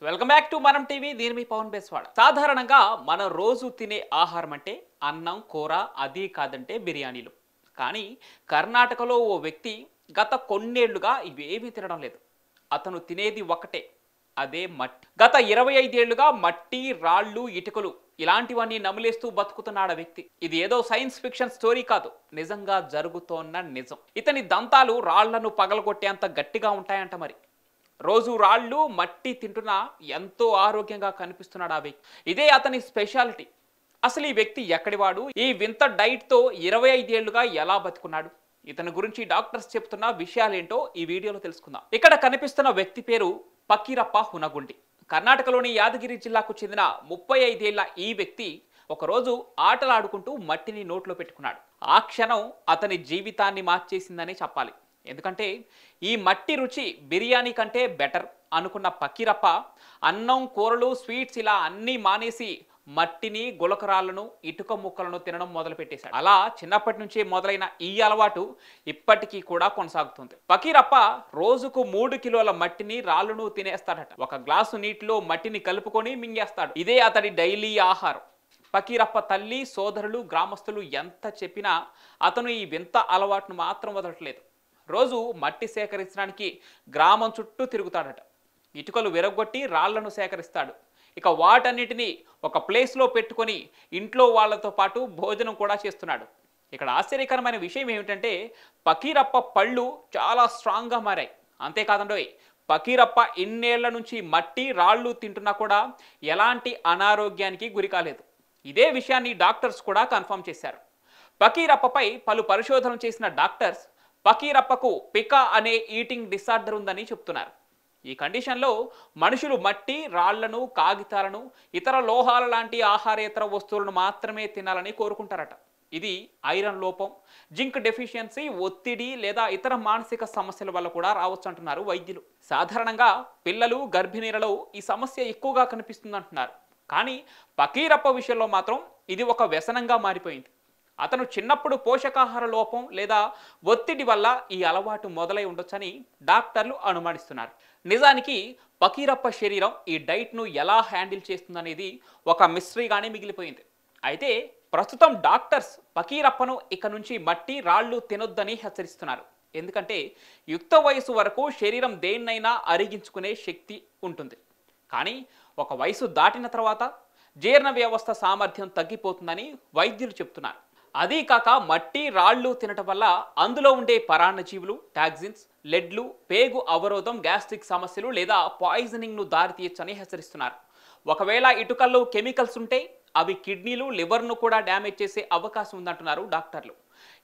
Welcome back to మనం TV. దీని మీ పవన్ బేస్వాడ. సాధారణంగా మన రోజు తినే ఆహారం అంటే అన్నం, కూర, అది కాదంటే బిర్యానీలు. కానీ కర్ణాటకలో ఓ వ్యక్తి గత కొన్నేళ్లుగా ఇవేమీ తినడం లేదు. అతను తినేది ఒకటే, అదే మట్టి. గత 25 ఏళ్లుగా మట్టి, రాళ్ళు, ఇటుకలు ఇలాంటివన్నీ నమిలేస్తూ బతుకుతున్నాడు ఆ వ్యక్తి. ఇది ఏదో సైన్స్ ఫిక్షన్ స్టోరీ కాదు, నిజంగా జరుగుతోన్న నిజం. ఇతని దంతాలు రాళ్లను పగలగొట్టేంత గట్టిగా ఉంటాయంట. మరి రోజు రాళ్ళు, మట్టి తింటున్నా ఎంతో ఆరోగ్యంగా కనిపిస్తున్నాడు ఆ వ్యక్తి. ఇదే అతని స్పెషాలిటీ. అసలు ఈ వ్యక్తి ఎక్కడివాడు? ఈ వింత డైట్తో 25 ఏళ్లుగా ఎలా బతుకున్నాడు? ఇతని గురించి డాక్టర్స్ చెప్తున్న విషయాలేంటో ఈ వీడియోలో తెలుసుకుందాం. ఇక్కడ కనిపిస్తున్న వ్యక్తి పేరు పకీరప్ప హునగుండి. కర్ణాటకలోని యాదగిరి జిల్లాకు చెందిన 35 ఏళ్ల ఈ వ్యక్తి ఒకరోజు ఆటలాడుకుంటూ మట్టిని నోట్లో పెట్టుకున్నాడు. ఆ క్షణం అతని జీవితాన్ని మార్చేసిందని చెప్పాలి. ఎందుకంటే ఈ మట్టి రుచి బిర్యానీ కంటే బెటర్ అనుకున్న పకీరప్ప అన్నం, కూరలు, స్వీట్స్ ఇలా అన్నీ మానేసి మట్టిని, గులకరాలను, ఇటుక ముక్కలను తినడం మొదలుపెట్టేశాడు. అలా చిన్నప్పటి నుంచే మొదలైన ఈ అలవాటు ఇప్పటికీ కూడా కొనసాగుతుంది. పకీరప్ప రోజుకు 3 కిలోల మట్టిని, రాళ్ళను తినేస్తాడట. ఒక గ్లాసు నీటిలో మట్టిని కలుపుకొని మింగేస్తాడు. ఇదే అతడి డైలీ ఆహారం. పకీరప్ప తల్లి, సోదరులు, గ్రామస్తులు ఎంత చెప్పినా అతను ఈ వింత అలవాటును మాత్రం వదలట్లేదు. రోజు మట్టి సేకరించడానికి గ్రామం చుట్టూ తిరుగుతాడట. ఇటుకలు విరగొట్టి రాళ్లను సేకరిస్తాడు. ఇక వాటన్నిటినీ ఒక ప్లేస్లో పెట్టుకొని ఇంట్లో వాళ్ళతో పాటు భోజనం కూడా చేస్తున్నాడు. ఇక్కడ ఆశ్చర్యకరమైన విషయం ఏమిటంటే పకీరప్ప పళ్ళు చాలా స్ట్రాంగ్గా మారాయి. అంతేకాదండోయ్, పకీరప్ప ఇన్నేళ్ల నుంచి మట్టి, రాళ్ళు తింటున్నా కూడా ఎలాంటి అనారోగ్యానికి గురి కాలేదు. ఇదే విషయాన్ని డాక్టర్స్ కూడా కన్ఫర్మ్ చేశారు. పకీరప్పపై పలు పరిశోధనలు చేసిన డాక్టర్స్ పకీరప్పకు పికా అనే ఈటింగ్ డిసార్డర్ ఉందని చెప్తున్నారు. ఈ కండిషన్లో మనుషులు మట్టి, రాళ్లను, కాగితాలను, ఇతర లోహాల లాంటి ఆహారేతర వస్తువులను మాత్రమే తినాలని కోరుకుంటారట. ఇది ఐరన్ లోపం, జింక్ డెఫిషియన్సీ, ఒత్తిడి లేదా ఇతర మానసిక సమస్యల వల్ల కూడా రావచ్చు అంటున్నారు వైద్యులు. సాధారణంగా పిల్లలు, గర్భిణీలలో ఈ సమస్య ఎక్కువగా కనిపిస్తుందంటున్నారు. కానీ పకీరప్ప విషయంలో మాత్రం ఇది ఒక వ్యసనంగా మారిపోయింది. అతను చిన్నప్పుడు పోషకాహార లోపం లేదా ఒత్తిడి వల్ల ఈ అలవాటు మొదలై ఉండొచ్చని డాక్టర్లు అనుమానిస్తున్నారు. నిజానికి పకీరప్ప శరీరం ఈ డైట్ను ఎలా హ్యాండిల్ చేస్తుందనేది ఒక మిస్టరీగానే మిగిలిపోయింది. అయితే ప్రస్తుతం డాక్టర్స్ పకీరప్పను ఇక నుంచి మట్టి, రాళ్ళు తినొద్దని హెచ్చరిస్తున్నారు. ఎందుకంటే యుక్త వయసు వరకు శరీరం దేన్నైనా అరిగించుకునే శక్తి ఉంటుంది. కానీ ఒక వయసు దాటిన తర్వాత జీర్ణ వ్యవస్థ సామర్థ్యం తగ్గిపోతుందని వైద్యులు చెప్తున్నారు. అదీ కాక మట్టి, రాళ్ళు తినటం వల్ల అందులో ఉండే పరాన్నజీవులు, టాక్సిన్స్, లెడ్లు, పేగు అవరోధం, గ్యాస్ట్రిక్ సమస్యలు లేదా పాయిజనింగ్ను దారితీయచ్చని హెచ్చరిస్తున్నారు. ఒకవేళ ఇటుకల్లో కెమికల్స్ ఉంటే అవి కిడ్నీలు, లివర్ను కూడా డ్యామేజ్ చేసే అవకాశం ఉందంటున్నారు డాక్టర్లు.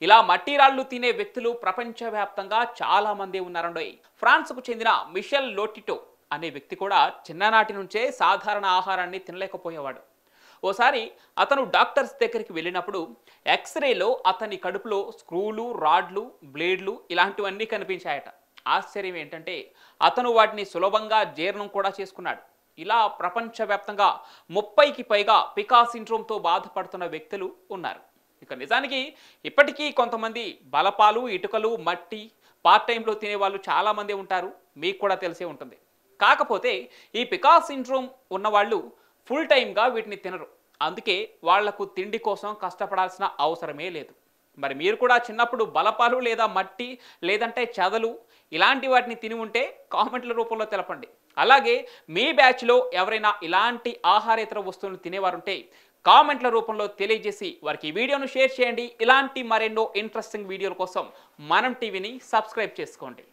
ఇలా మట్టి, రాళ్ళు తినే వ్యక్తులు ప్రపంచవ్యాప్తంగా చాలా మంది ఉన్నారండోయ్. ఫ్రాన్స్కు చెందిన మిషెల్ లోటిటో అనే వ్యక్తి కూడా చిన్ననాటి నుంచే సాధారణ ఆహారాన్ని తినలేకపోయేవాడు. ఓసారి అతను డాక్టర్స్ దగ్గరికి వెళ్ళినప్పుడు ఎక్స్రేలో అతని కడుపులో స్క్రూలు, రాడ్లు, బ్లేడ్లు ఇలాంటివన్నీ కనిపించాయట. ఆశ్చర్యం ఏంటంటే అతను వాటిని సులభంగా జీర్ణం కూడా చేసుకున్నాడు. ఇలా ప్రపంచవ్యాప్తంగా 30కి పైగా పికా సిండ్రోమ్తో బాధపడుతున్న వ్యక్తులు ఉన్నారు. ఇక నిజానికి ఇప్పటికీ కొంతమంది బలపాలు, ఇటుకలు, మట్టి పార్ట్ టైంలో తినేవాళ్ళు చాలామంది ఉంటారు. మీకు కూడా తెలిసే ఉంటుంది. కాకపోతే ఈ పికా సిండ్రోమ్ ఉన్నవాళ్ళు ఫుల్ టైమ్గా వీటిని తినరు. అందుకే వాళ్లకు తిండి కోసం కష్టపడాల్సిన అవసరమే లేదు. మరి మీరు కూడా చిన్నప్పుడు బలపాలు లేదా మట్టి లేదంటే చెదలు ఇలాంటి వాటిని తిని ఉంటే కామెంట్ల రూపంలో తెలపండి. అలాగే మీ బ్యాచ్లో ఎవరైనా ఇలాంటి ఆహారేతర వస్తువులను తినేవారుంటే కామెంట్ల రూపంలో తెలియజేసి వారికి ఈ వీడియోను షేర్ చేయండి. ఇలాంటి మరెన్నో ఇంట్రెస్టింగ్ వీడియోల కోసం మనం టీవీని సబ్స్క్రైబ్ చేసుకోండి.